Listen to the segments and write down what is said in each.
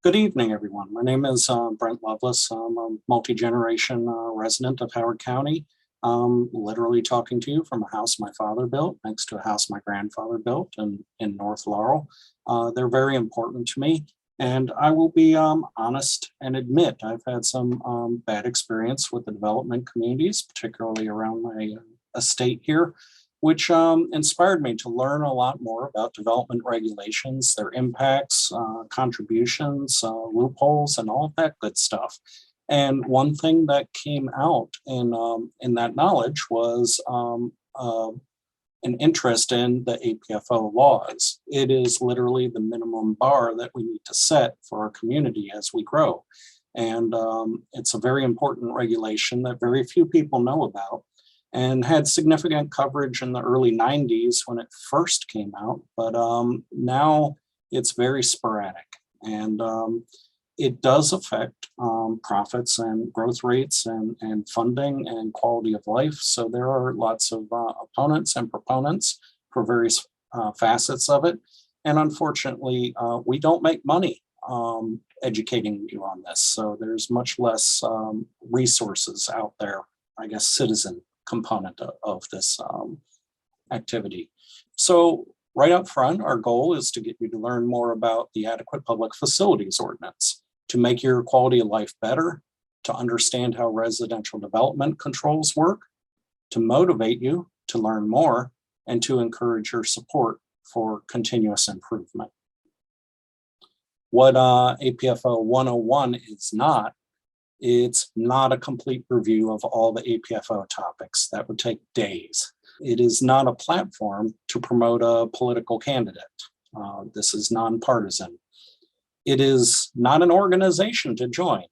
Good evening, everyone. My name is Brent Loveless. I'm a multi-generation resident of Howard County. Literally talking to you from a house my father built next to a house my grandfather built in North Laurel. They're very important to me, and I will be honest and admit I've had some bad experience with the development communities, particularly around my estate here, which inspired me to learn a lot more about development regulations, their impacts, contributions, loopholes, and all of that good stuff. And one thing that came out in that knowledge was an interest in the APFO laws. It is literally the minimum bar that we need to set for our community as we grow. And it's a very important regulation that very few people know about and had significant coverage in the early 90s when it first came out, but now it's very sporadic. And it does affect profits and growth rates and funding and quality of life. So there are lots of opponents and proponents for various facets of it. And unfortunately, we don't make money educating you on this. So there's much less resources out there, I guess, citizen component of this activity. So right up front, our goal is to get you to learn more about the Adequate Public Facilities Ordinance, to make your quality of life better, to understand how residential development controls work, to motivate you to learn more, and to encourage your support for continuous improvement. What APFO 101 is not, it's not a complete review of all the APFO topics. That would take days. It is not a platform to promote a political candidate. This is nonpartisan. It is not an organization to join.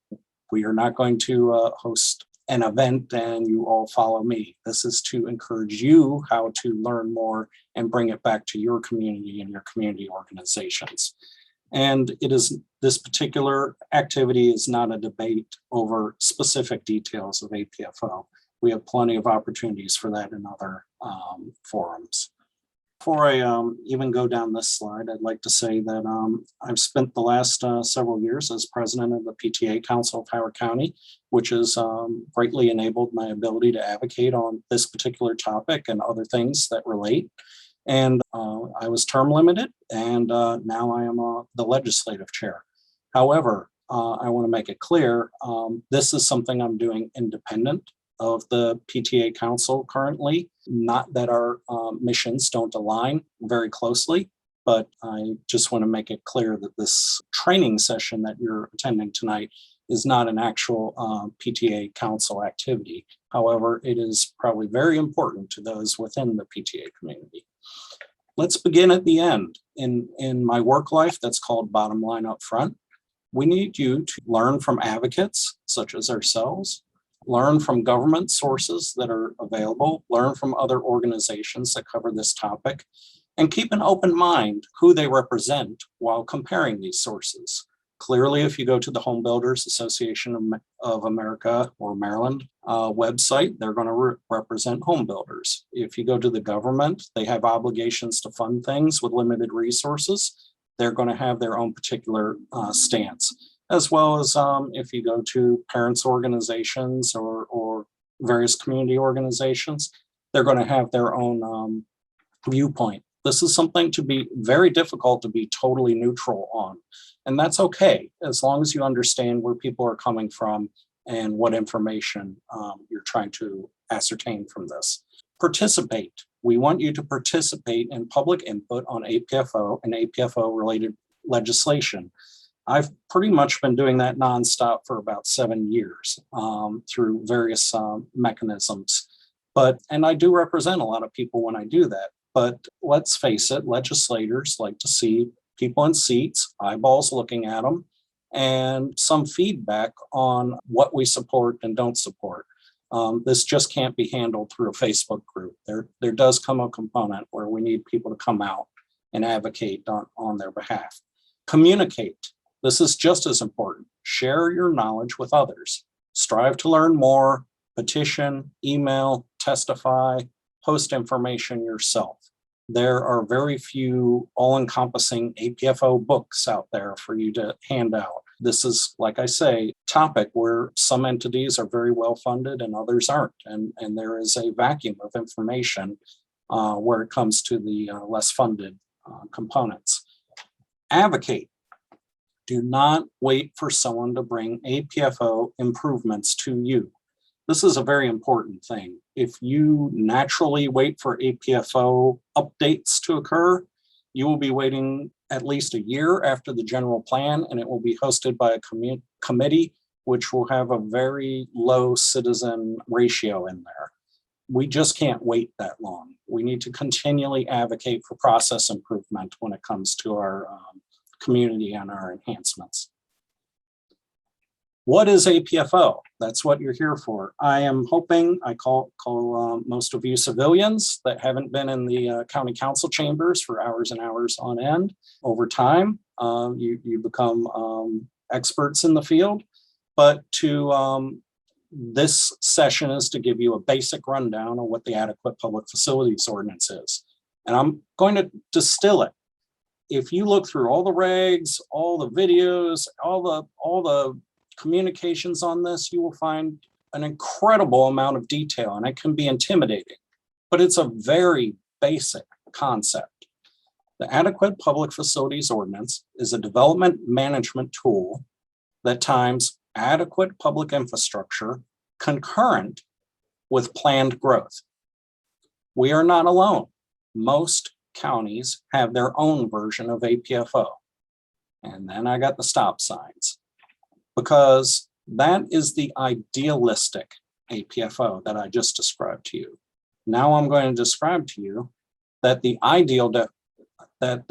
We are not going to host an event and you all follow me. This is to encourage you how to learn more and bring it back to your community and your community organizations. And this particular activity is not a debate over specific details of APFO. We have plenty of opportunities for that in other forums. Before I even go down this slide, I'd like to say that I've spent the last several years as president of the PTA Council of Howard County, which has greatly enabled my ability to advocate on this particular topic and other things that relate. And I was term limited, and now I am the legislative chair. However, I want to make it clear, this is something I'm doing independent of the PTA Council currently. Not that our missions don't align very closely, but I just want to make it clear that this training session that you're attending tonight is not an actual PTA Council activity. However, it is probably very important to those within the PTA community. Let's begin at the end. In my work life, that's called bottom line up front. We need you to learn from advocates such as ourselves, learn from government sources that are available, learn from other organizations that cover this topic, and keep an open mind who they represent while comparing these sources. Clearly, if you go to the Home Builders Association of America or Maryland website, they're going to represent home builders. If you go to the government, they have obligations to fund things with limited resources. They're going to have their own particular stance, as well as if you go to parents' organizations or various community organizations, they're going to have their own viewpoint. This is something to be very difficult to be totally neutral on. And that's okay, as long as you understand where people are coming from and what information you're trying to ascertain from this. Participate. We want you to participate in public input on APFO and APFO related legislation. I've pretty much been doing that nonstop for about 7 years through various mechanisms. And I do represent a lot of people when I do that. But let's face it, legislators like to see people in seats, eyeballs looking at them, and some feedback on what we support and don't support. This just can't be handled through a Facebook group. There does come a component where we need people to come out and advocate on their behalf. Communicate. This is just as important. Share your knowledge with others. Strive to learn more, petition, email, testify, post information yourself. There are very few all-encompassing APFO books out there for you to hand out. This is, like I say, topic where some entities are very well funded and others aren't. And there is a vacuum of information where it comes to the less funded components. Advocate. Do not wait for someone to bring APFO improvements to you. This is a very important thing. If you naturally wait for APFO updates to occur, you will be waiting at least a year after the general plan, and it will be hosted by a committee, which will have a very low citizen ratio in there. We just can't wait that long. We need to continually advocate for process improvement when it comes to our community and our enhancements. What is APFO? That's what you're here for. I am hoping, I call most of you civilians that haven't been in the county council chambers for hours and hours on end. Over time, you become experts in the field, but this session is to give you a basic rundown of what the Adequate Public Facilities Ordinance is. And I'm going to distill it. If you look through all the regs, all the videos, all the communications on this, you will find an incredible amount of detail, and it can be intimidating, but it's a very basic concept. The Adequate Public Facilities Ordinance is a development management tool that times adequate public infrastructure concurrent with planned growth. We are not alone. Most counties have their own version of APFO. And then I got the stop signs, because that is the idealistic APFO that I just described to you. Now I'm going to describe to you that the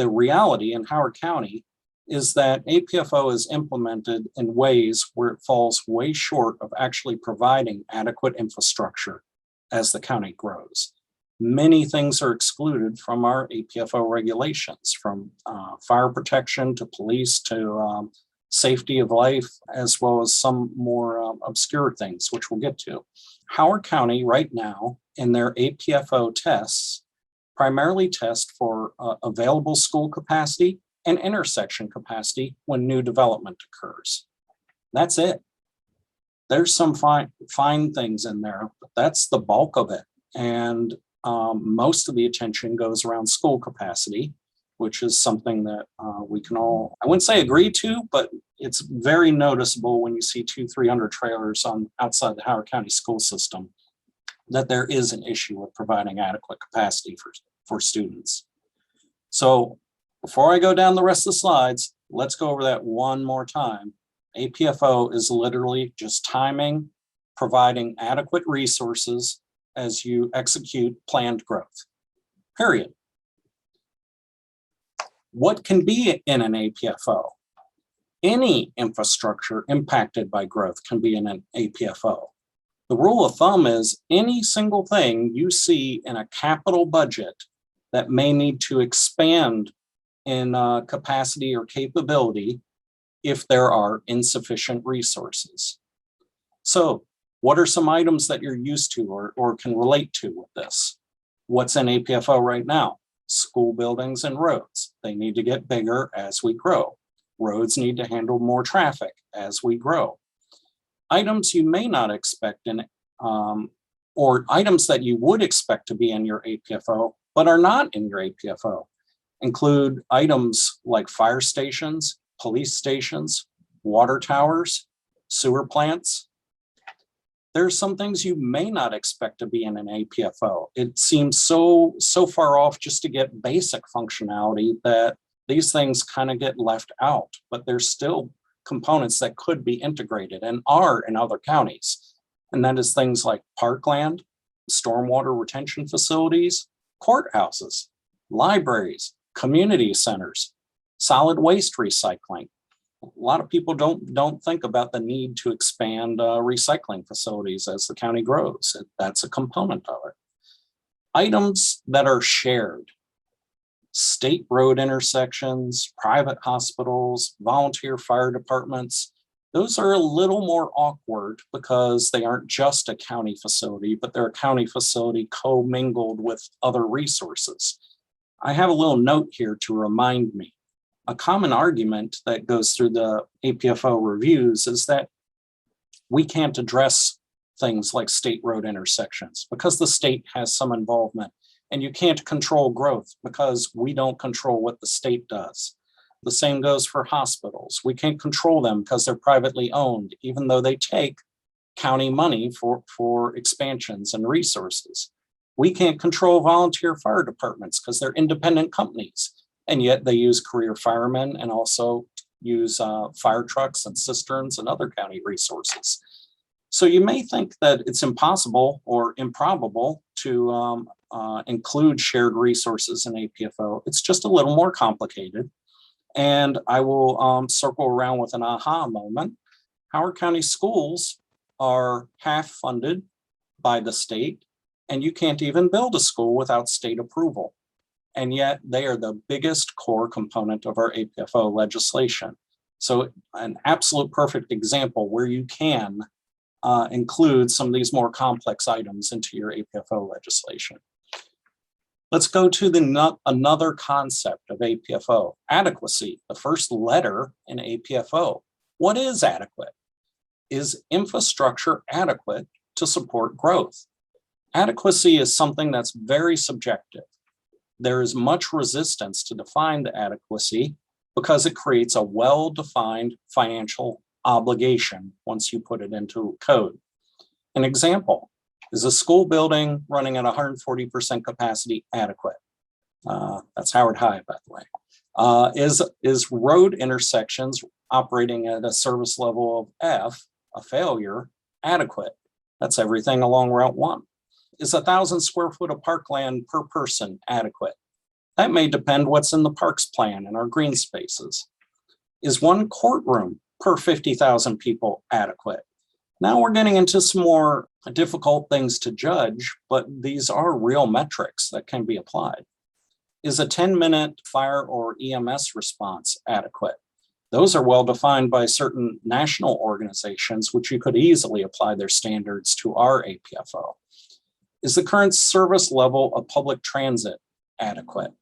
reality in Howard County is that APFO is implemented in ways where it falls way short of actually providing adequate infrastructure as the county grows. Many things are excluded from our APFO regulations, from fire protection to police to safety of life, as well as some more obscure things, which we'll get to. Howard County right now in their APFO tests primarily test for available school capacity and intersection capacity when new development occurs. That's it. There's some fine things in there, but that's the bulk of it. And most of the attention goes around school capacity, which is something that we can all, I wouldn't say agree to, but it's very noticeable when you see 200-300 trailers on outside the Howard County school system, that there is an issue with providing adequate capacity for students. So before I go down the rest of the slides, let's go over that one more time. APFO is literally just timing, providing adequate resources as you execute planned growth, period. What can be in an APFO? Any infrastructure impacted by growth can be in an APFO. The rule of thumb is any single thing you see in a capital budget that may need to expand in capacity or capability if there are insufficient resources. So what are some items that you're used to or can relate to with this? What's in APFO right now? School buildings and roads. They need to get bigger as we grow. Roads need to handle more traffic as we grow. Items you may not expect in, or items that you would expect to be in your APFO, but are not in your APFO, include items like fire stations, police stations, water towers, sewer plants. There's some things you may not expect to be in an APFO. It seems so far off just to get basic functionality that these things kind of get left out, but there's still components that could be integrated and are in other counties. And that is things like parkland, stormwater retention facilities, courthouses, libraries, community centers, solid waste recycling. A lot of people don't think about the need to expand recycling facilities as the county grows. That's a component of it. Items that are shared: state road intersections, private hospitals, volunteer fire departments. Those are a little more awkward because they aren't just a county facility, but they're a county facility commingled with other resources. I have a little note here to remind me. A common argument that goes through the APFO reviews is that we can't address things like state road intersections because the state has some involvement, and you can't control growth because we don't control what the state does. The same goes for hospitals. We can't control them because they're privately owned, even though they take county money for expansions and resources. We can't control volunteer fire departments because they're independent companies, and yet they use career firemen and also use fire trucks and cisterns and other county resources. So you may think that it's impossible or improbable to include shared resources in APFO. It's just a little more complicated. And I will circle around with an aha moment. Howard County schools are half funded by the state, and you can't even build a school without state approval. And yet they are the biggest core component of our APFO legislation. So an absolute perfect example where you can include some of these more complex items into your APFO legislation. Let's go to another concept of APFO, adequacy, the first letter in APFO. What is adequate? Is infrastructure adequate to support growth? Adequacy is something that's very subjective. There is much resistance to define the adequacy because it creates a well-defined financial obligation once you put it into code. An example, is a school building running at 140% capacity adequate? That's Howard High, by the way. Is road intersections operating at a service level of F, a failure, adequate? That's everything along Route 1. Is 1,000 square foot of parkland per person adequate? That may depend what's in the parks plan and our green spaces. Is one courtroom per 50,000 people adequate? Now we're getting into some more difficult things to judge, but these are real metrics that can be applied. Is a 10-minute fire or EMS response adequate? Those are well defined by certain national organizations, which you could easily apply their standards to our APFO. Is the current service level of public transit adequate?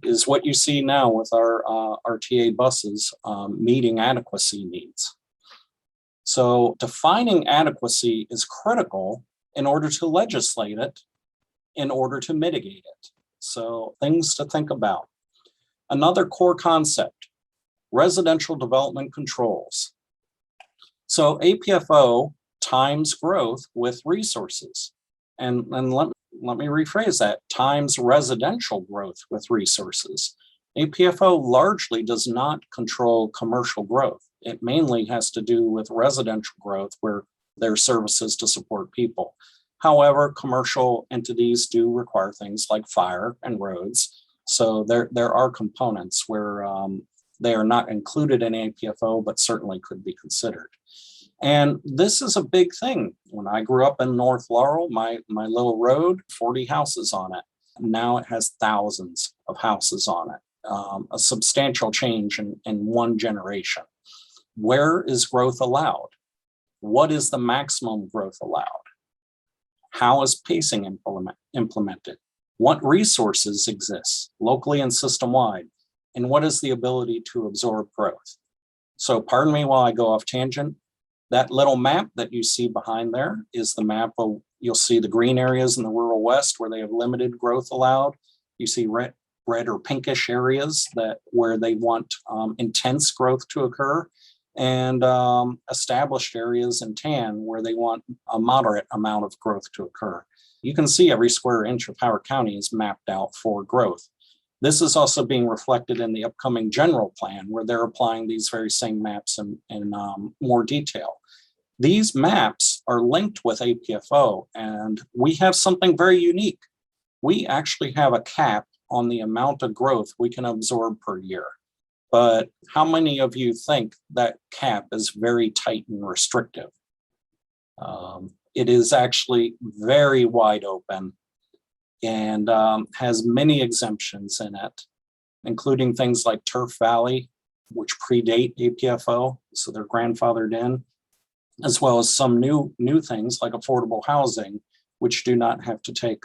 Is what you see now with our RTA buses meeting adequacy needs? So defining adequacy is critical in order to legislate it, in order to mitigate it. So things to think about. Another core concept, residential development controls. So APFO times growth with resources. And let me rephrase that, times residential growth with resources. APFO largely does not control commercial growth. It mainly has to do with residential growth where there are services to support people. However, commercial entities do require things like fire and roads. So there are components where they are not included in APFO, but certainly could be considered. And this is a big thing. When I grew up in North Laurel, my little road, 40 houses on it. Now it has thousands of houses on it. A substantial change in one generation. Where is growth allowed? What is the maximum growth allowed? How is pacing implemented? What resources exist locally and system-wide? And what is the ability to absorb growth? So pardon me while I go off tangent. That little map that you see behind there is the map of, you'll see the green areas in the rural west where they have limited growth allowed. You see red or pinkish areas where they want intense growth to occur, and established areas in tan where they want a moderate amount of growth to occur. You can see every square inch of Howard County is mapped out for growth. This is also being reflected in the upcoming general plan where they're applying these very same maps in more detail. These maps are linked with APFO, and we have something very unique. We actually have a cap on the amount of growth we can absorb per year. But how many of you think that cap is very tight and restrictive? It is actually very wide open and has many exemptions in it, including things like Turf Valley, which predate APFO, so they're grandfathered in, as well as some new things like affordable housing, which do not have to take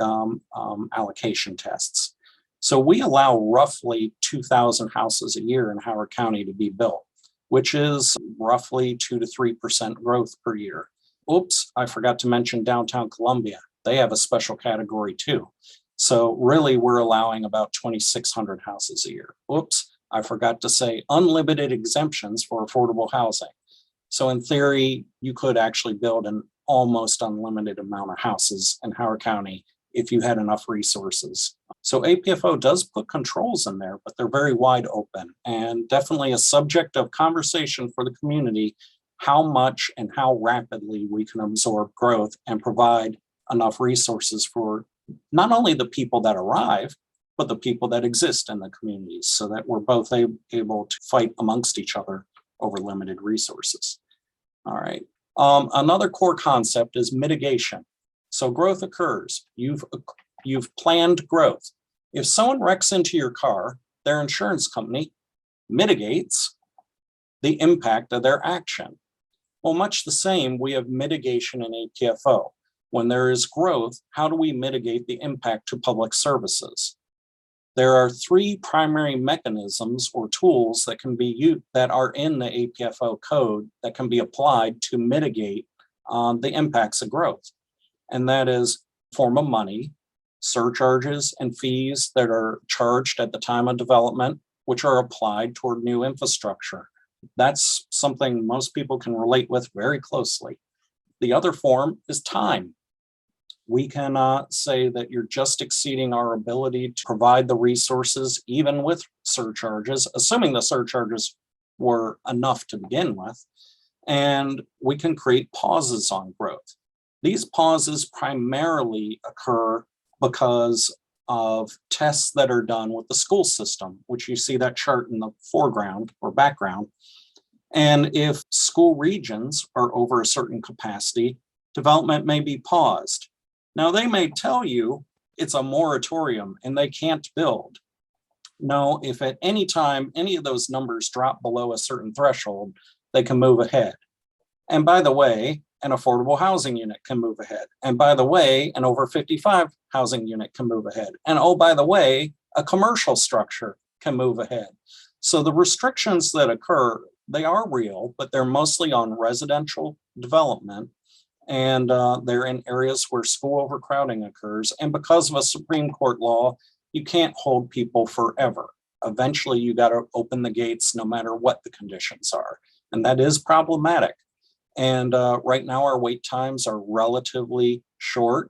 allocation tests. So we allow roughly 2,000 houses a year in Howard County to be built, which is roughly 2 to 3% growth per year. Oops, I forgot to mention downtown Columbia. They have a special category too. So really we're allowing about 2,600 houses a year. Oops, I forgot to say unlimited exemptions for affordable housing. So in theory, you could actually build an almost unlimited amount of houses in Howard County if you had enough resources. So APFO does put controls in there, but they're very wide open and definitely a subject of conversation for the community, how much and how rapidly we can absorb growth and provide enough resources for not only the people that arrive, but the people that exist in the communities so that we're both able to fight amongst each other over limited resources. All right. Another core concept is mitigation. So growth occurs. You've planned growth. If someone wrecks into your car, their insurance company mitigates the impact of their action. Well, much the same, we have mitigation in APFO. When there is growth, how do we mitigate the impact to public services? There are three primary mechanisms or tools that can be used that are in the APFO code that can be applied to mitigate the impacts of growth. And that is form of money, surcharges and fees that are charged at the time of development, which are applied toward new infrastructure. That's something most people can relate with very closely. The other form is time. We cannot say that you're just exceeding our ability to provide the resources, even with surcharges, assuming the surcharges were enough to begin with. And we can create pauses on growth. These pauses primarily occur because of tests that are done with the school system, which you see that chart in the foreground or background. And if school regions are over a certain capacity, development may be paused. Now, they may tell you it's a moratorium and they can't build. No, if at any time any of those numbers drop below a certain threshold, they can move ahead. And by the way, an affordable housing unit can move ahead. And by the way, an over 55 housing unit can move ahead. And oh, by the way, a commercial structure can move ahead. So the restrictions that occur, they are real, but they're mostly on residential development. And they're in areas where school overcrowding occurs. And because of a Supreme Court law, you can't hold people forever. Eventually, you got to open the gates no matter what the conditions are. And that is problematic. And right now, our wait times are relatively short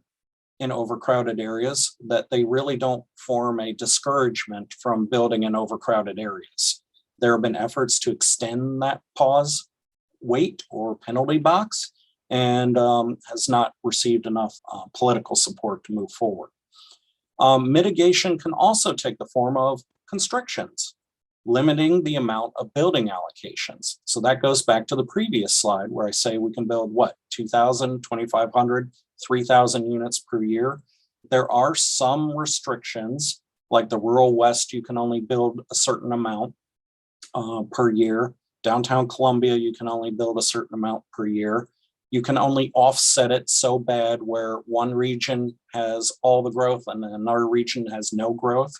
in overcrowded areas, that they really don't form a discouragement from building in overcrowded areas. There have been efforts to extend that pause wait or penalty box, and has not received enough political support to move forward. Mitigation can also take the form of constrictions, limiting the amount of building allocations. So that goes back to the previous slide where I say we can build what, 2,000, 2,500, 3,000 units per year. There are some restrictions, like the rural west, you can only build a certain amount per year. Downtown Columbia, you can only build a certain amount per year. You can only offset it so bad where one region has all the growth and another region has no growth.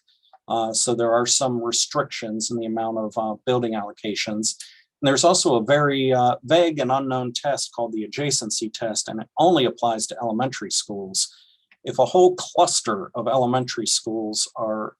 So there are some restrictions in the amount of building allocations. And there's also a very vague and unknown test called the adjacency test, and it only applies to elementary schools. If a whole cluster of elementary schools are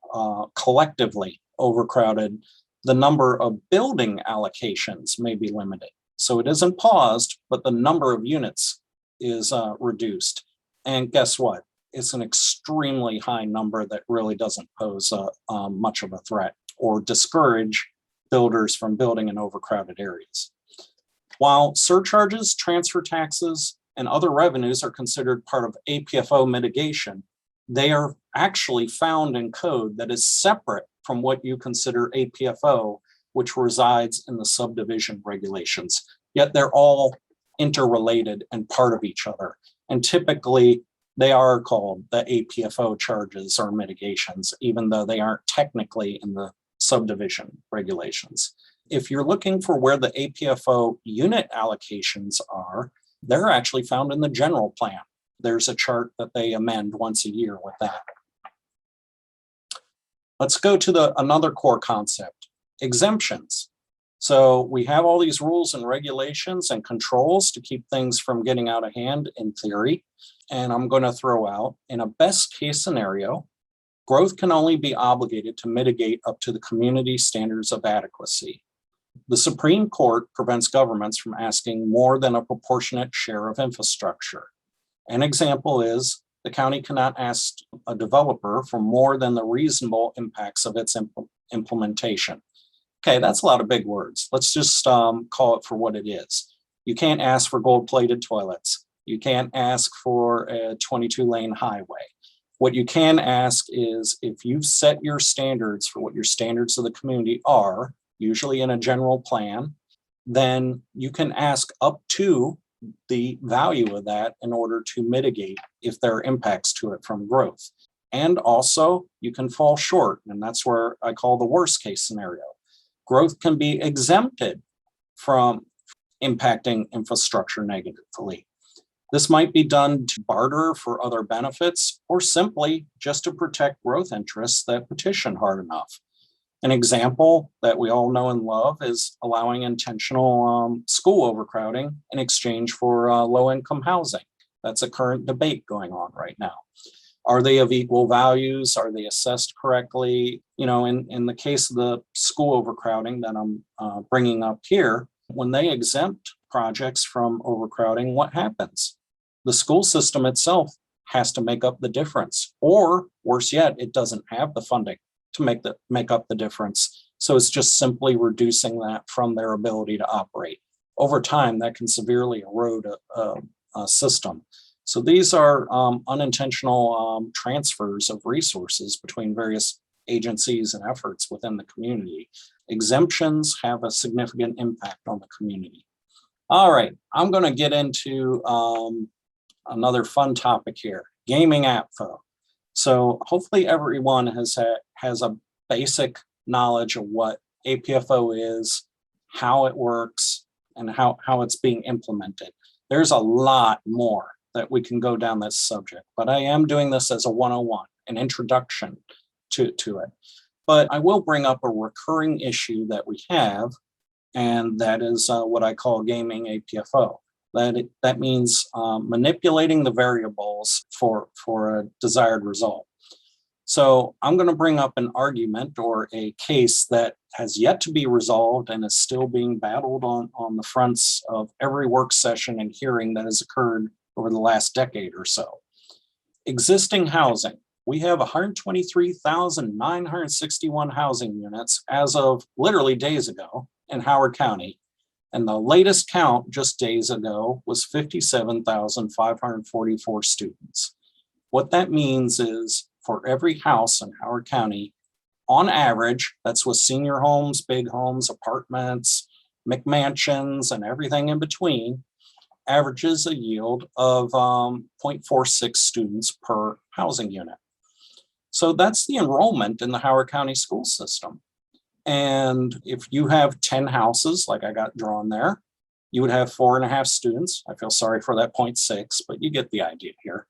collectively overcrowded, the number of building allocations may be limited. So it isn't paused, but the number of units is reduced. And guess what? It's an extremely high number that really doesn't pose much of a threat or discourage builders from building in overcrowded areas. While surcharges, transfer taxes, and other revenues are considered part of APFO mitigation, they are actually found in code that is separate from what you consider APFO, which resides in the subdivision regulations. Yet they're all interrelated and part of each other. And typically they are called the APFO charges or mitigations, even though they aren't technically in the subdivision regulations. If you're looking for where the APFO unit allocations are, they're actually found in the general plan. There's a chart that they amend once a year with that. Let's go to another core concept, exemptions. So we have all these rules and regulations and controls to keep things from getting out of hand in theory. And I'm going to throw out, in a best case scenario, growth can only be obligated to mitigate up to the community standards of adequacy. The Supreme Court prevents governments from asking more than a proportionate share of infrastructure. An example is the county cannot ask a developer for more than the reasonable impacts of its implementation. Okay, that's a lot of big words. Let's just call it for what it is. You can't ask for gold-plated toilets. You can't ask for a 22-lane highway. What you can ask is, if you've set your standards for what your standards of the community are, usually in a general plan, then you can ask up to the value of that in order to mitigate if there are impacts to it from growth. And also, you can fall short, and that's where I call the worst case scenario. Growth can be exempted from impacting infrastructure negatively. This might be done to barter for other benefits, or simply just to protect growth interests that petition hard enough. An example that we all know and love is allowing intentional school overcrowding in exchange for low-income housing. That's a current debate going on right now. Are they of equal values? Are they assessed correctly? You know, in the case of the school overcrowding that I'm bringing up here, when they exempt projects from overcrowding, what happens? The school system itself has to make up the difference, or worse yet, it doesn't have the funding to make up the difference. So it's just simply reducing that from their ability to operate. Over time, that can severely erode a system. So these are unintentional transfers of resources between various agencies and efforts within the community. Exemptions have a significant impact on the community. All right, I'm going to get into another fun topic here, gaming APFO. So hopefully everyone has a basic knowledge of what APFO is, how it works, and how it's being implemented. There's a lot more that we can go down this subject, but I am doing this as a 101, an introduction to it. But I will bring up a recurring issue that we have, and that is what I call gaming APFO. That means manipulating the variables for a desired result. So I'm going to bring up an argument or a case that has yet to be resolved and is still being battled on the fronts of every work session and hearing that has occurred over the last decade or so. Existing housing. We have 123,961 housing units as of literally days ago in Howard County. And the latest count just days ago was 57,544 students. What that means is, for every house in Howard County, on average, that's with senior homes, big homes, apartments, McMansions, and everything in between, averages a yield of 0.46 students per housing unit. So that's the enrollment in the Howard County school system. And if you have 10 houses, like I got drawn there, you would have 4.5 students. I feel sorry for that 0.6, but you get the idea here.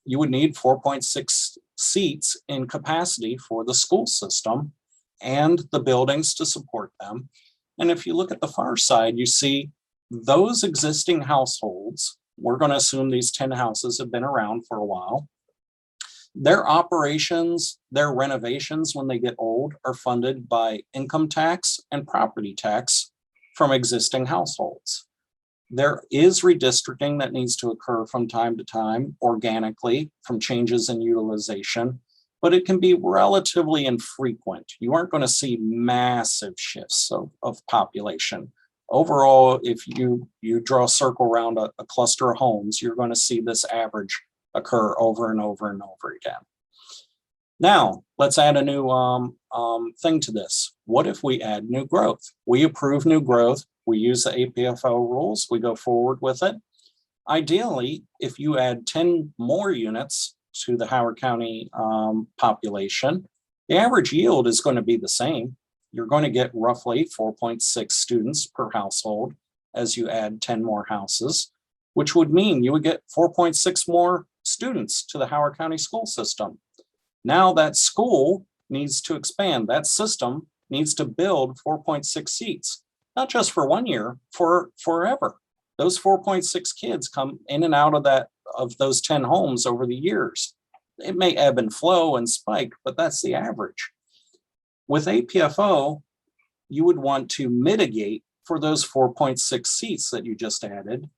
You would need 4.6 seats in capacity for the school system and the buildings to support them. And if you look at the far side, you see those existing households, we're going to assume these 10 houses have been around for a while. Their operations, their renovations when they get old are funded by income tax and property tax from existing households. There is redistricting that needs to occur from time to time organically from changes in utilization, but it can be relatively infrequent. You aren't going to see massive shifts of population. Overall, if you draw a circle around a cluster of homes, you're going to see this average occur over and over and over again. Now, let's add a new thing to this. What if we add new growth? We approve new growth. We use the APFO rules. We go forward with it. Ideally, if you add 10 more units to the Howard County population, the average yield is going to be the same. You're going to get roughly 4.6 students per household as you add 10 more houses, which would mean you would get 4.6 more students to the Howard County school system. Now that school needs to expand. That system needs to build 4.6 seats, not just for 1 year, for forever. Those 4.6 kids come in and out of those 10 homes over the years. It may ebb and flow and spike, but that's the average. With APFO, you would want to mitigate for those 4.6 seats that you just added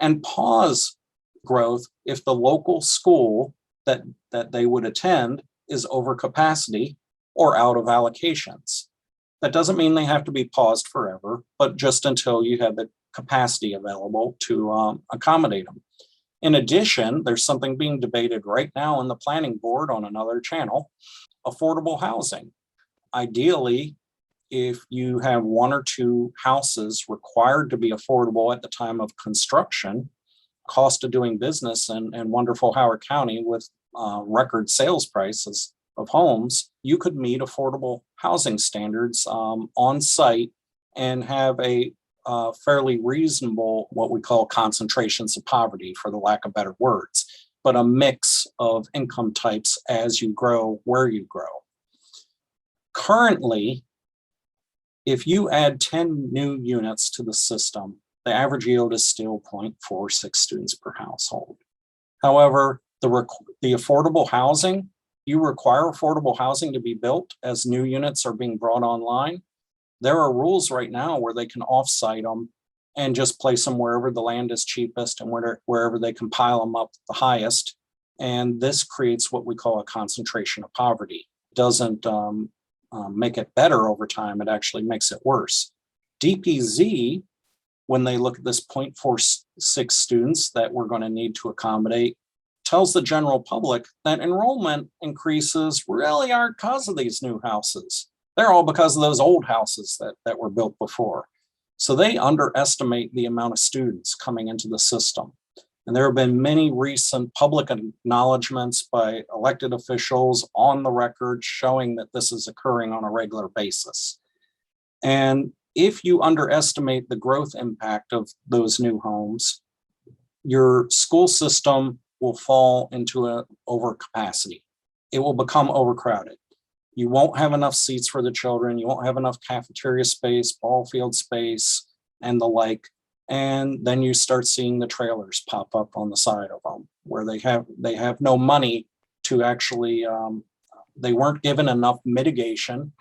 and pause growth if the local school that they would attend is over capacity or out of allocations. That doesn't mean they have to be paused forever, but just until you have the capacity available to accommodate them. In addition, there's something being debated right now in the planning board on another channel, affordable housing. Ideally, if you have 1 or 2 houses required to be affordable at the time of construction, cost of doing business in wonderful Howard County with record sales prices of homes, you could meet affordable housing standards on site and have a fairly reasonable, what we call concentrations of poverty, for the lack of better words, but a mix of income types as you grow where you grow. Currently, if you add 10 new units to the system, the average yield is still 0.46 students per household. However, the affordable housing, you require affordable housing to be built as new units are being brought online. There are rules right now where they can offsite them and just place them wherever the land is cheapest and wherever they can pile them up the highest. And this creates what we call a concentration of poverty. It doesn't make it better over time, it actually makes it worse. DPZ, when they look at this 0.46 students that we're going to need to accommodate, tells the general public that enrollment increases really aren't because of these new houses. They're all because of those old houses that were built before. So they underestimate the amount of students coming into the system. And there have been many recent public acknowledgements by elected officials on the record showing that this is occurring on a regular basis. And if you underestimate the growth impact of those new homes, your school system will fall into an overcapacity. It will become overcrowded. You won't have enough seats for the children. You won't have enough cafeteria space, ball field space, and the like. And then you start seeing the trailers pop up on the side of them where they have no money to actually, they weren't given enough mitigation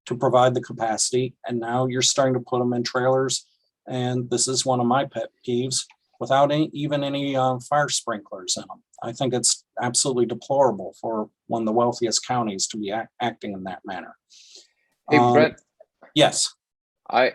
to provide the capacity. And now you're starting to put them in trailers. And this is one of my pet peeves, without even any fire sprinklers in them. I think it's absolutely deplorable for one of the wealthiest counties to be acting in that manner. Hey, Brent. Yes. I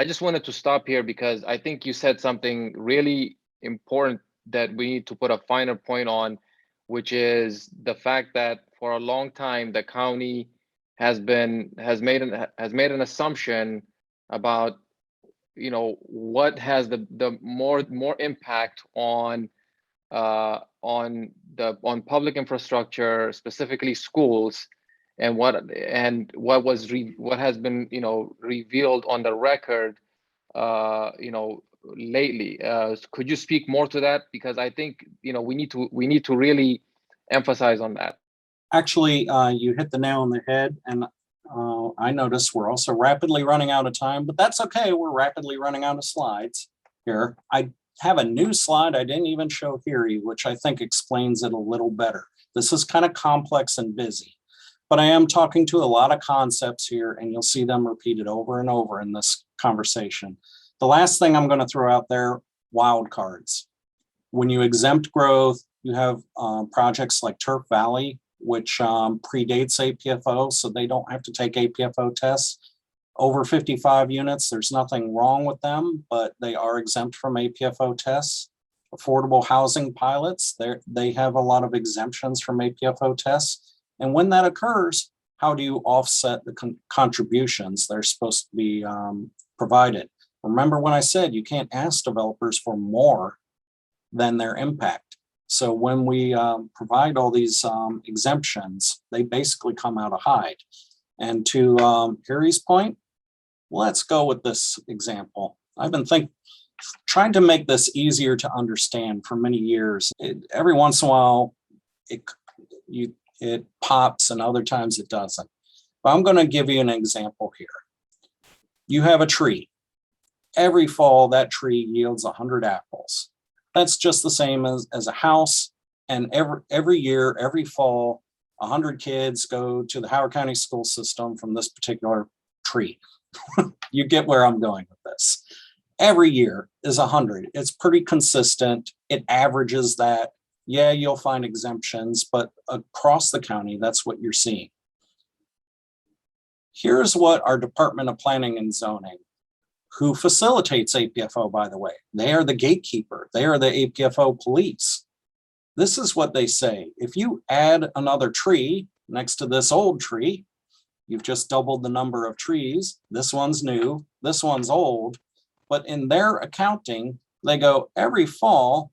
just wanted to stop here because I think you said something really important that we need to put a finer point on, which is the fact that for a long time the county has made an assumption about, you know, what has the more impact on public infrastructure, specifically schools, and what has been, you know, revealed on the record, you know, lately. Could you speak more to that? Because I think, you know, we need to really emphasize on that. Actually, you hit the nail on the head, and I notice we're also rapidly running out of time, but that's okay. We're rapidly running out of slides here. I have a new slide I didn't even show here, which I think explains it a little better. This is kind of complex and busy, but I am talking to a lot of concepts here, and you'll see them repeated over and over in this conversation. The last thing I'm going to throw out there, wild cards. When you exempt growth, you have projects like Turf Valley, which predates APFO, so they don't have to take APFO tests. Over 55 units, there's nothing wrong with them, but they are exempt from APFO tests. Affordable housing pilots, they have a lot of exemptions from APFO tests. And when that occurs, how do you offset the contributions that are supposed to be provided? Remember when I said you can't ask developers for more than their impact. So when we provide all these exemptions, they basically come out of hide. And to Harry's point, let's go with this example. I've been trying to make this easier to understand for many years. Every once in a while, you it pops and other times it doesn't. But I'm going to give you an example here. You have a tree. Every fall, that tree yields 100 apples. That's just the same as a house. And every year, every fall, 100 kids go to the Howard County school system from this particular tree. You get where I'm going with this. Every year is 100. It's pretty consistent. It averages that. Yeah, you'll find exemptions, but across the county, that's what you're seeing. Here's what our Department of Planning and Zoning, who facilitates APFO, by the way, they are the gatekeeper. They are the APFO police. This is what they say. If you add another tree next to this old tree, you've just doubled the number of trees. This one's new, this one's old. But in their accounting, they go, every fall,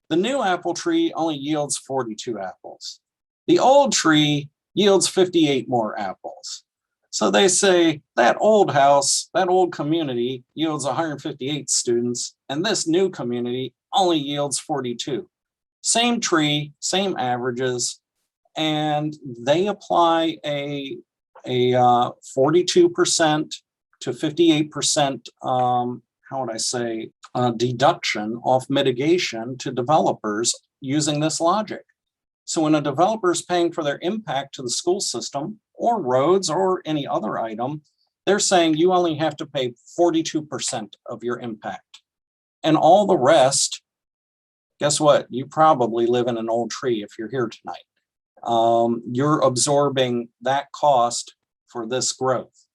the new apple tree only yields 42 apples. The old tree yields 58 more apples. So they say that old house, that old community yields 158 students, and this new community only yields 42. Same tree, same averages, and they apply a 42% to 58%, how would I say, deduction off mitigation to developers using this logic. So when a developer is paying for their impact to the school system or roads or any other item, they're saying you only have to pay 42% of your impact. And all the rest, guess what? You probably live in an old tree if you're here tonight. You're absorbing that cost for this growth.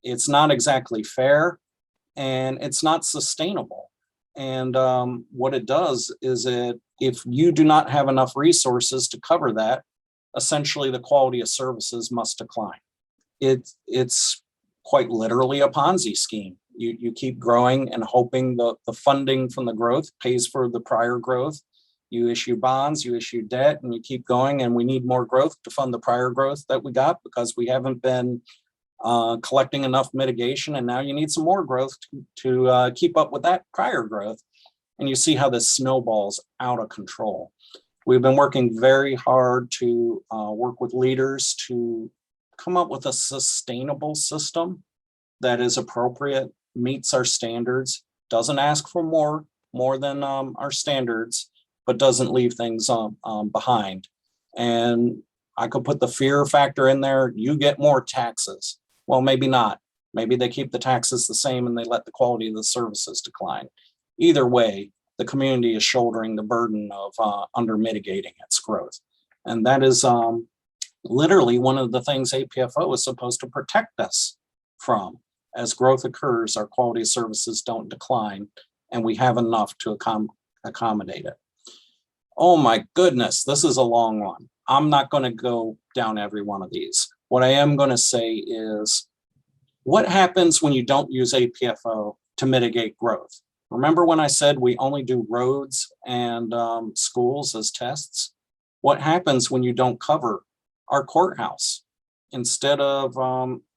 It's not exactly fair and it's not sustainable. And what it does is if you do not have enough resources to cover that, essentially the quality of services must decline. It's quite literally a Ponzi scheme. You keep growing and hoping the funding from the growth pays for the prior growth. You issue bonds, you issue debt, and you keep going, and we need more growth to fund the prior growth that we got because we haven't been collecting enough mitigation, and now you need some more growth to keep up with that prior growth. And you see how this snowballs out of control. We've been working very hard to work with leaders to come up with a sustainable system that is appropriate, meets our standards, doesn't ask for more than our standards, but doesn't leave things behind. And I could put the fear factor in there. You get more taxes. Well, maybe not. Maybe they keep the taxes the same and they let the quality of the services decline. Either way, the community is shouldering the burden of under mitigating its growth. And that is literally one of the things APFO is supposed to protect us from. As growth occurs, our quality of services don't decline, and we have enough to accommodate it. Oh my goodness, this is a long one. I'm not going to go down every one of these. What I am going to say is, what happens when you don't use APFO to mitigate growth? Remember when I said we only do roads and schools as tests? What happens when you don't cover our courthouse? Instead of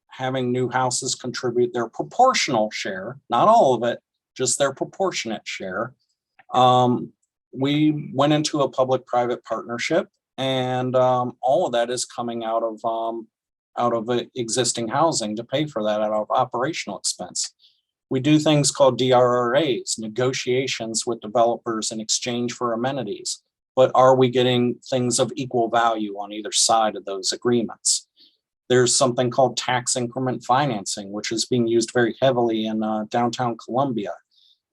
having new houses contribute their proportional share, not all of it, just their proportionate share, we went into a public-private partnership, and all of that is coming out of existing housing to pay for that out of operational expense. We do things called DRRAs, negotiations with developers in exchange for amenities. But are we getting things of equal value on either side of those agreements? There's something called tax increment financing, which is being used very heavily in downtown Columbia.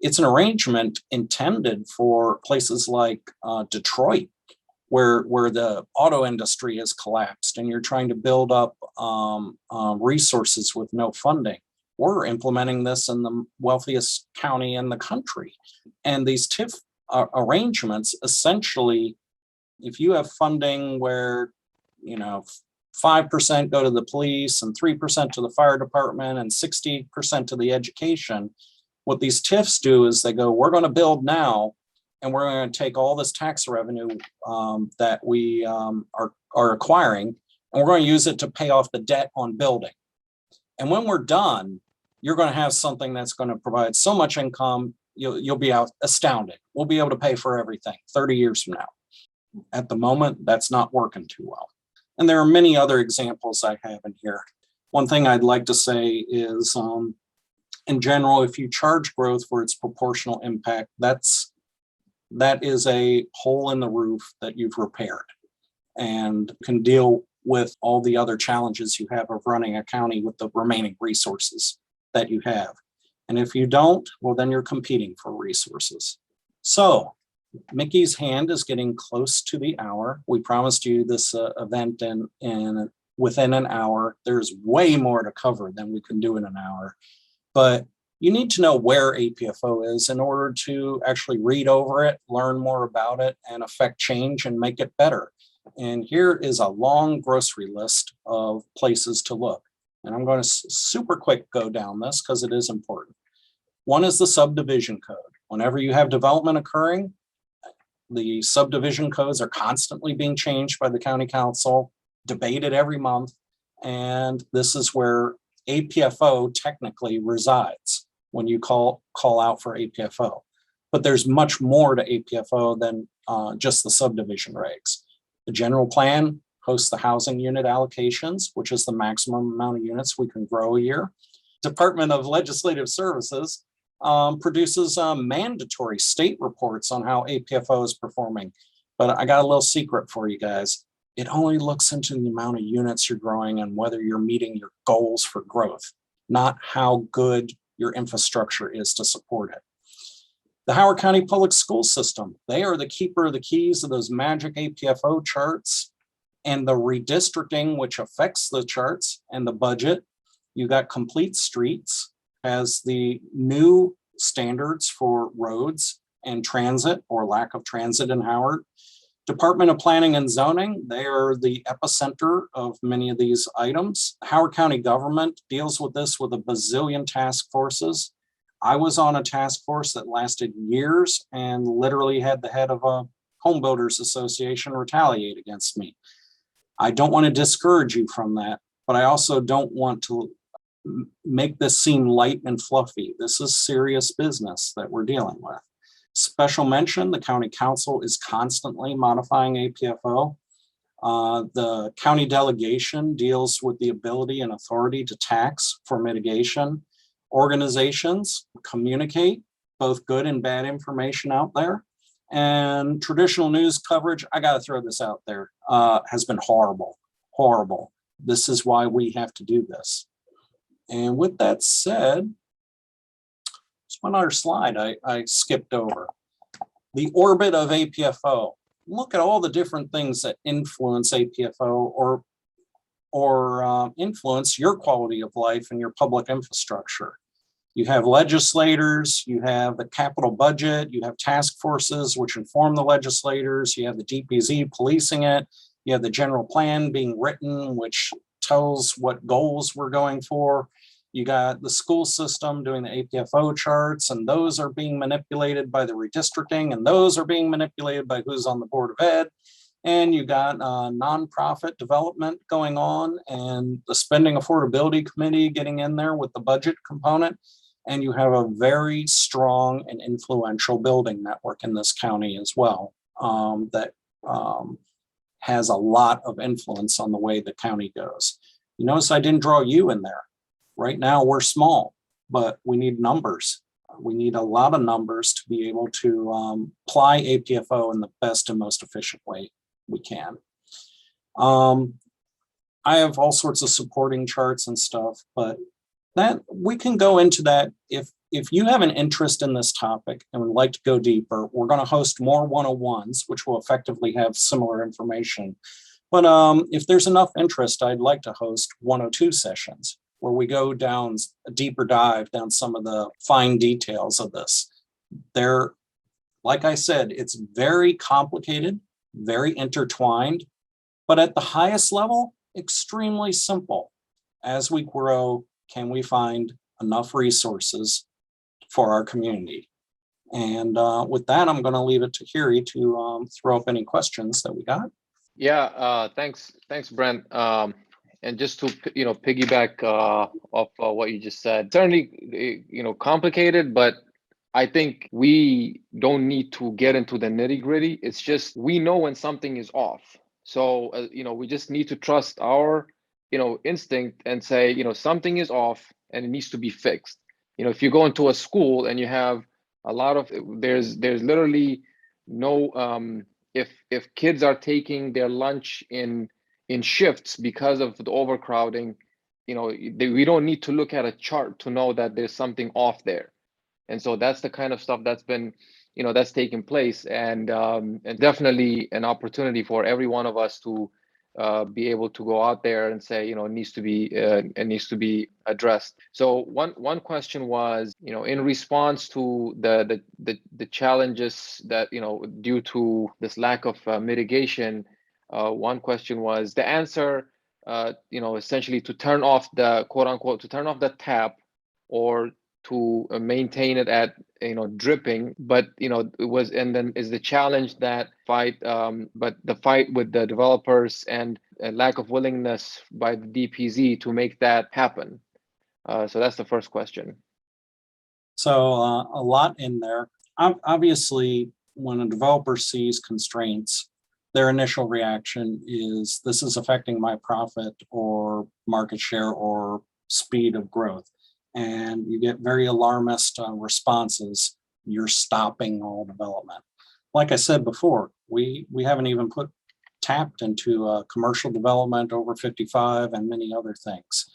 It's an arrangement intended for places like Detroit, where the auto industry has collapsed and you're trying to build up resources with no funding. We're implementing this in the wealthiest county in the country. And these TIF arrangements, essentially, if you have funding where, 5% go to the police and 3% to the fire department and 60% to the education, what these TIFs do is they go, we're going to build now, and we're going to take all this tax revenue that we are acquiring, and we're going to use it to pay off the debt on building. And when we're done, you're going to have something that's going to provide so much income, you'll be astounded. We'll be able to pay for everything 30 years from now. At the moment, that's not working too well. And there are many other examples I have in here. One thing I'd like to say is, in general, if you charge growth for its proportional impact, that is a hole in the roof that you've repaired and can deal with all the other challenges you have of running a county with the remaining resources that you have. And if you don't, well, then you're competing for resources. So Mickey's hand is getting close to the hour. We promised you this event in within an hour. There's way more to cover than we can do in an hour, but you need to know where APFO is in order to actually read over it, learn more about it, and affect change and make it better. And here is a long grocery list of places to look. And I'm going to super quick go down this because it is important. One is the subdivision code. Whenever you have development occurring, the subdivision codes are constantly being changed by the county council, debated every month. And this is where APFO technically resides when you call out for APFO. But there's much more to APFO than just the subdivision regs. The general plan hosts the housing unit allocations, which is the maximum amount of units we can grow a year. Department of Legislative Services produces mandatory state reports on how APFO is performing. But I got a little secret for you guys. It only looks into the amount of units you're growing and whether you're meeting your goals for growth, not how good your infrastructure is to support it. The Howard County Public School System, they are the keeper of the keys of those magic APFO charts and the redistricting, which affects the charts and the budget. You got Complete Streets as the new standards for roads and transit or lack of transit in Howard. Department of Planning and Zoning, they are the epicenter of many of these items. Howard County government deals with this with a bazillion task forces. I was on a task force that lasted years and literally had the head of a home builders association retaliate against me. I don't want to discourage you from that, but I also don't want to make this seem light and fluffy. This is serious business that we're dealing with. Special mention, the county council is constantly modifying APFO. The county delegation deals with the ability and authority to tax for mitigation. Organizations communicate both good and bad information out there. And traditional news coverage, I got to throw this out there, has been horrible, horrible. This is why we have to do this. And with that said, just one other slide I skipped over. The orbit of APFO. Look at all the different things that influence APFO or influence your quality of life and your public infrastructure. You have legislators, you have the capital budget, you have task forces which inform the legislators, you have the DPZ policing it, you have the general plan being written, which tells what goals we're going for. You got the school system doing the APFO charts, and those are being manipulated by the redistricting, and those are being manipulated by who's on the Board of Ed. And you got nonprofit development going on and the spending affordability committee getting in there with the budget component. And you have a very strong and influential building network in this county as well that has a lot of influence on the way the county goes. You notice I didn't draw you in there. Right now we're small, but we need numbers. We need a lot of numbers to be able to apply APFO in the best and most efficient way we can. I have all sorts of supporting charts and stuff, but that we can go into that. If you have an interest in this topic and would like to go deeper, we're going to host more 101s, which will effectively have similar information. But if there's enough interest, I'd like to host 102 sessions where we go down a deeper dive down some of the fine details of this. There, like I said, it's very complicated, very intertwined, but at the highest level, extremely simple. As we grow, can we find enough resources for our community? And with that, I'm going to leave it to Kiri to throw up any questions that we got. Yeah, thanks, Brent. And just to piggyback off what you just said, certainly complicated, but I think we don't need to get into the nitty gritty. It's just we know when something is off. So, we just need to trust our, instinct and say, something is off and it needs to be fixed. If you go into a school and you have a lot of, there's literally no, if kids are taking their lunch in shifts because of the overcrowding, we don't need to look at a chart to know that there's something off there. And so that's the kind of stuff that's been, that's taking place, and definitely an opportunity for every one of us to be able to go out there and say, it needs to be addressed. So one question was, in response to the challenges that, due to this lack of mitigation, one question was the answer, essentially to turn off the quote unquote, to turn off the tap, or to maintain it at, dripping. But it was, and then is the challenge that fight, but the fight with the developers and a lack of willingness by the DPZ to make that happen. So that's the first question. So a lot in there. Obviously, when a developer sees constraints, their initial reaction is, this is affecting my profit or market share or speed of growth. And you get very alarmist responses. You're stopping all development. Like I said before, we haven't even tapped into commercial development over 55 and many other things.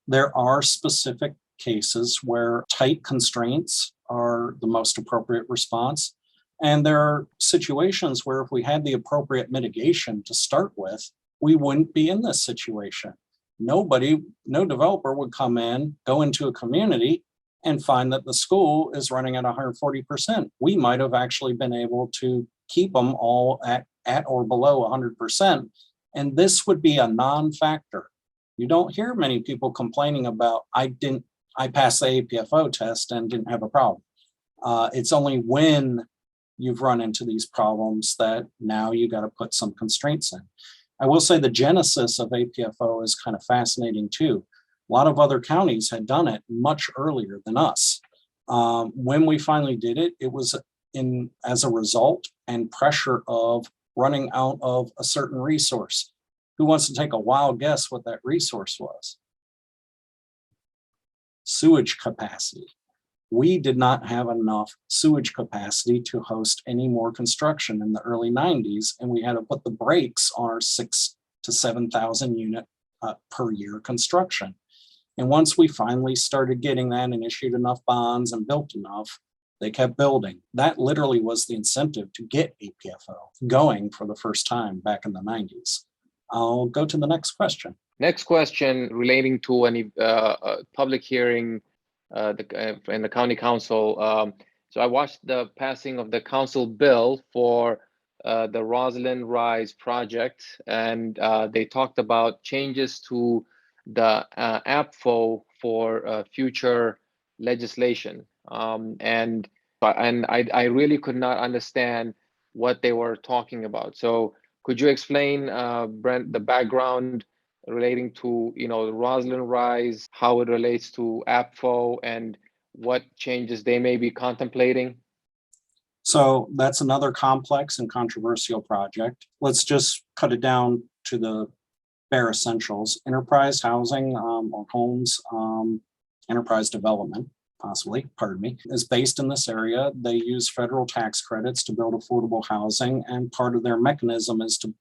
There are specific cases where tight constraints are the most appropriate response. And there are situations where if we had the appropriate mitigation to start with, we wouldn't be in this situation. No developer would come in, go into a community and find that the school is running at 140%. We might have actually been able to keep them all at or below 100%. And this would be a non-factor. You don't hear many people complaining about, I passed the APFO test and didn't have a problem. It's only when you've run into these problems that now you got to put some constraints in. I will say the genesis of APFO is kind of fascinating too. A lot of other counties had done it much earlier than us. When we finally did it, it was as a result and pressure of running out of a certain resource. Who wants to take a wild guess what that resource was? Sewage capacity. We did not have enough sewage capacity to host any more construction in the early 90s, and we had to put the brakes on our 6,000 to 7,000 unit per year construction. And once we finally started getting that and issued enough bonds and built enough, they kept building. That literally was the incentive to get APFO going for the first time back in the 90s. I'll go to the next question. Next question relating to any public hearing in the county council. So I watched the passing of the council bill for the Roslyn Rise project, and they talked about changes to the APFO for future legislation. And I really could not understand what they were talking about. So could you explain, Brent, the background relating to, the Roslyn Rise, how it relates to APFO, and what changes they may be contemplating? So that's another complex and controversial project. Let's just cut it down to the bare essentials. Enterprise housing or homes, enterprise development, possibly, is based in this area. They use federal tax credits to build affordable housing, and part of their mechanism is to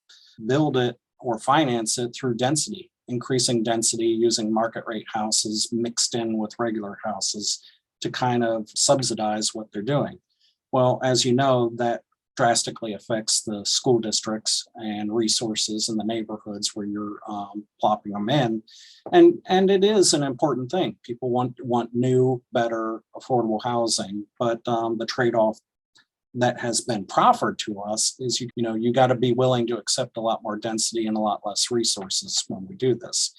build it or finance it through density, increasing density using market rate houses mixed in with regular houses to kind of subsidize what they're doing. Well, as you know, that drastically affects the school districts and resources in the neighborhoods where you're plopping them in. And it is an important thing. People want new, better, affordable housing, but the trade-off that has been proffered to us is, you got to be willing to accept a lot more density and a lot less resources when we do this.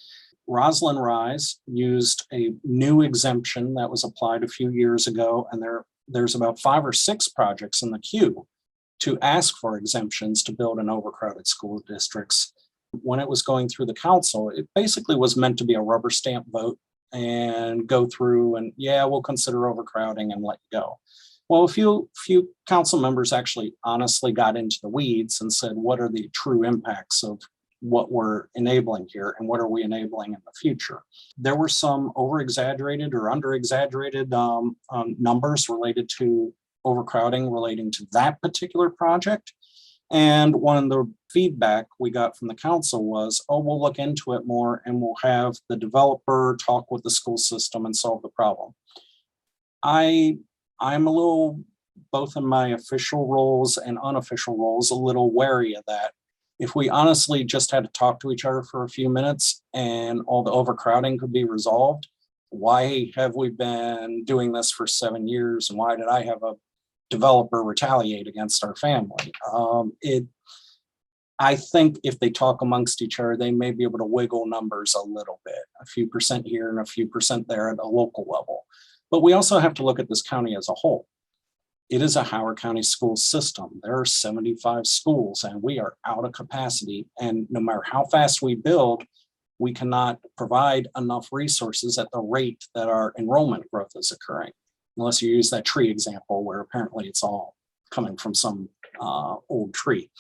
Roslyn Rise used a new exemption that was applied a few years ago, and there's about 5 or 6 projects in the queue to ask for exemptions to build in overcrowded school districts. When it was going through the council, it basically was meant to be a rubber stamp vote and go through and, yeah, we'll consider overcrowding and let you go. Well, a few council members actually honestly got into the weeds and said, what are the true impacts of what we're enabling here and what are we enabling in the future? There were some over exaggerated or under exaggerated numbers related to overcrowding relating to that particular project. And one of the feedback we got from the council was, oh, we'll look into it more and we'll have the developer talk with the school system and solve the problem. I'm a little, both in my official roles and unofficial roles, a little wary of that. If we honestly just had to talk to each other for a few minutes and all the overcrowding could be resolved, why have we been doing this for 7 years? And why did I have a developer retaliate against our family? I think if they talk amongst each other, they may be able to wiggle numbers a little bit, a few percent here and a few percent there at a local level. But we also have to look at this county as a whole. It is a Howard County school system. There are 75 schools and we are out of capacity. And no matter how fast we build, we cannot provide enough resources at the rate that our enrollment growth is occurring. Unless you use that tree example where apparently it's all coming from some old tree.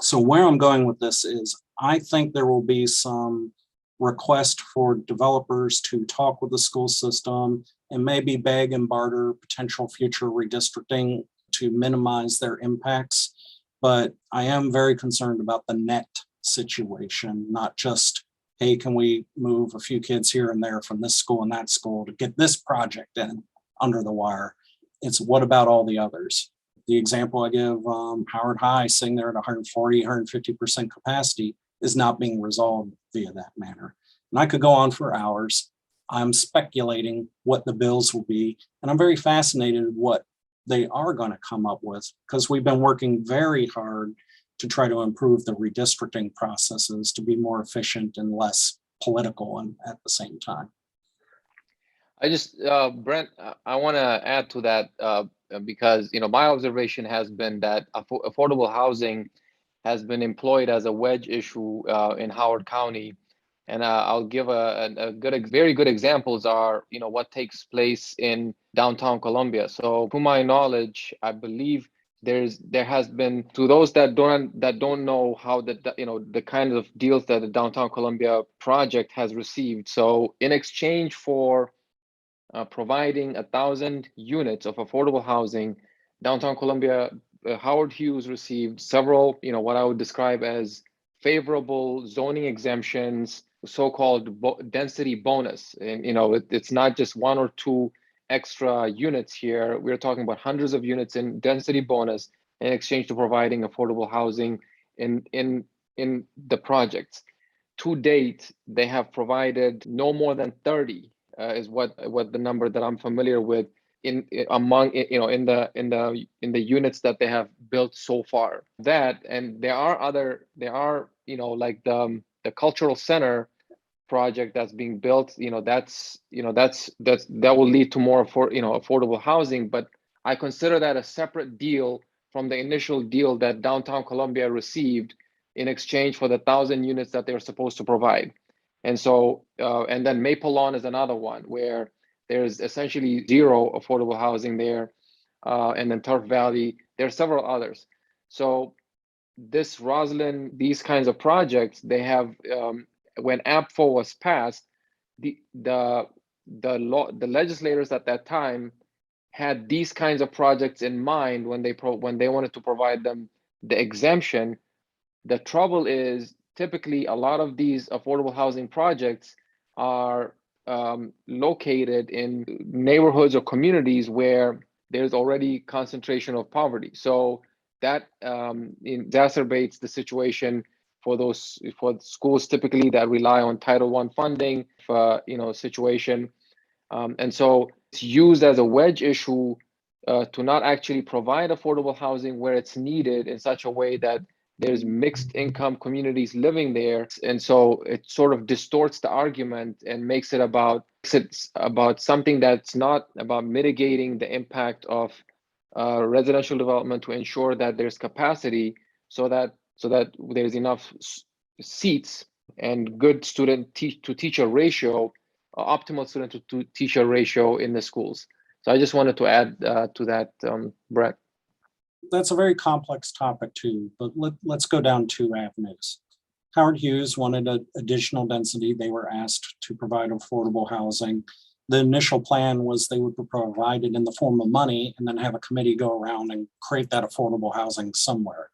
So where I'm going with this is I think there will be some request for developers to talk with the school system and maybe beg and barter potential future redistricting to minimize their impacts. But I am very concerned about the net situation, not just, hey, can we move a few kids here and there from this school and that school to get this project in under the wire? It's what about all the others? The example I give, Howard High sitting there at 140, 150% capacity is not being resolved via that manner. And I could go on for hours. I'm speculating what the bills will be, and I'm very fascinated what they are going to come up with because we've been working very hard to try to improve the redistricting processes to be more efficient and less political and at the same time. I just, Brent, I want to add to that because, my observation has been that affordable housing has been employed as a wedge issue in Howard County. And I'll give very good examples are, what takes place in downtown Columbia. So to my knowledge, I believe there has been, to those that don't know how the kind of deals that the downtown Columbia project has received. So in exchange for providing 1,000 units of affordable housing, downtown Columbia, Howard Hughes received several, what I would describe as favorable zoning exemptions, so-called density bonus. And, it's not just 1 or 2 extra units here. We're talking about hundreds of units in density bonus in exchange to providing affordable housing in the projects. To date, they have provided no more than 30. Is what the number that I'm familiar with in the units that they have built so far. That, and there are like the cultural center project that's being built. That will lead to more affordable housing. But I consider that a separate deal from the initial deal that downtown Columbia received in exchange for the 1,000 units that they're supposed to provide. And so, and then Maple Lawn is another one where there's essentially 0 affordable housing there. And then Turf Valley, there are several others. So this Roslyn, these kinds of projects, they have, when APFO was passed, the legislators at that time had these kinds of projects in mind when they wanted to provide them the exemption. The trouble is, typically, a lot of these affordable housing projects are located in neighborhoods or communities where there's already concentration of poverty. So that exacerbates the situation for schools typically that rely on Title I funding, situation. And so it's used as a wedge issue to not actually provide affordable housing where it's needed in such a way that there's mixed income communities living there. And so it sort of distorts the argument and makes it about something that's not about mitigating the impact of residential development to ensure that there's capacity so that there's enough seats and good student to teacher ratio, optimal student to teacher ratio in the schools. So I just wanted to add to that, Brent. That's a very complex topic too, but let's go down two avenues. Howard Hughes wanted additional density. They were asked to provide affordable housing. The initial plan was they would provide it in the form of money and then have a committee go around and create that affordable housing somewhere.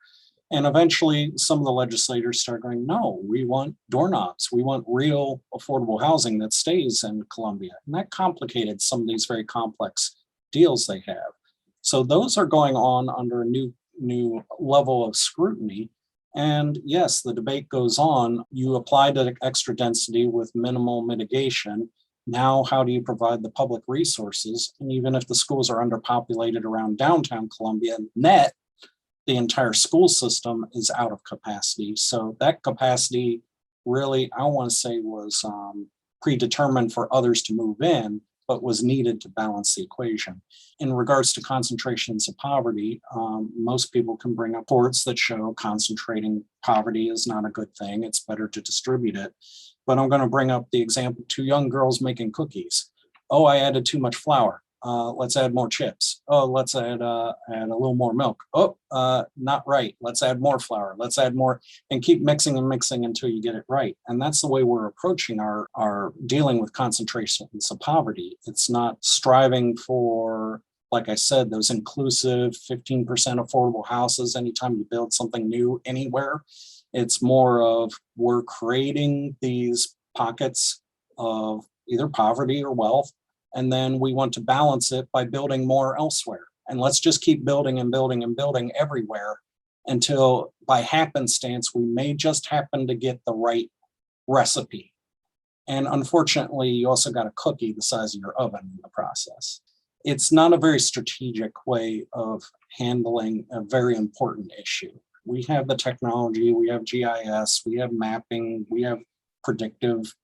And eventually some of the legislators started going, no, we want doorknobs. We want real affordable housing that stays in Columbia. And that complicated some of these very complex deals they have. So those are going on under a new level of scrutiny. And yes, the debate goes on. You apply to extra density with minimal mitigation. Now, how do you provide the public resources? And even if the schools are underpopulated around downtown Columbia, net, the entire school system is out of capacity. So that capacity really, I want to say, was predetermined for others to move in, but was needed to balance the equation. In regards to concentrations of poverty, most people can bring up reports that show concentrating poverty is not a good thing. It's better to distribute it. But I'm going to bring up the example of two young girls making cookies. Oh, I added too much flour. Let's add more chips. Oh, let's add a little more milk. Oh, not right. Let's add more flour. Let's add more, and keep mixing and mixing until you get it right. And that's the way we're approaching our dealing with concentrations of poverty. It's not striving for, like I said, those inclusive 15% affordable houses anytime you build something new anywhere. It's more of we're creating these pockets of either poverty or wealth, and then we want to balance it by building more elsewhere. And let's just keep building and building and building everywhere until by happenstance, we may just happen to get the right recipe. And unfortunately, you also got a cookie the size of your oven in the process. It's not a very strategic way of handling a very important issue. We have the technology, we have GIS, we have mapping, we have predictive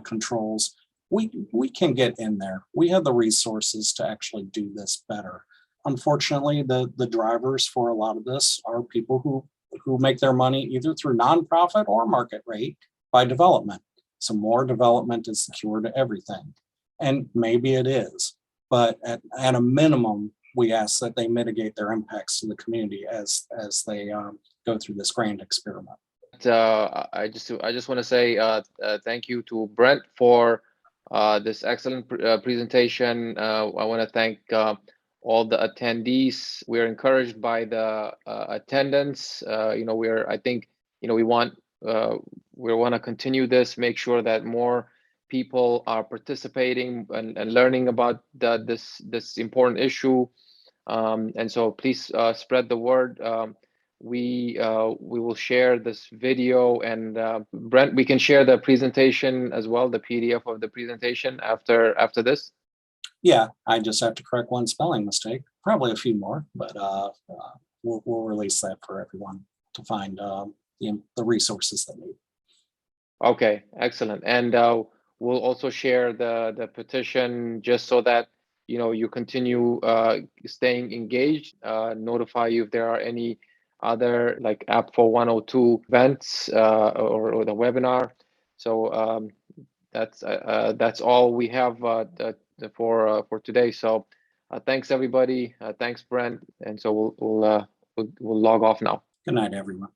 controls. We can get in there. We have the resources to actually do this better. Unfortunately, the drivers for a lot of this are people who make their money either through nonprofit or market rate by development. So more development is the cure to everything. And maybe it is, but at a minimum, we ask that they mitigate their impacts to the community as they go through this grand experiment. I just want to say thank you to Brent for this excellent presentation. I want to thank all the attendees. We're encouraged by the attendance. I think we want to continue this, make sure that more people are participating and learning about this important issue. And so please spread the word. We will share this video, and Brent, we can share the presentation as well, the PDF of the presentation after this. Yeah, I just have to correct one spelling mistake, probably a few more, but we'll release that for everyone to find the resources they need. Okay, excellent. And we'll also share the petition just so that you continue staying engaged. Notify you if there are any other like APFO 102 events or the webinar. So that's all we have for today. So thanks everybody. Thanks Brent. And so we'll log off now. Good night, everyone.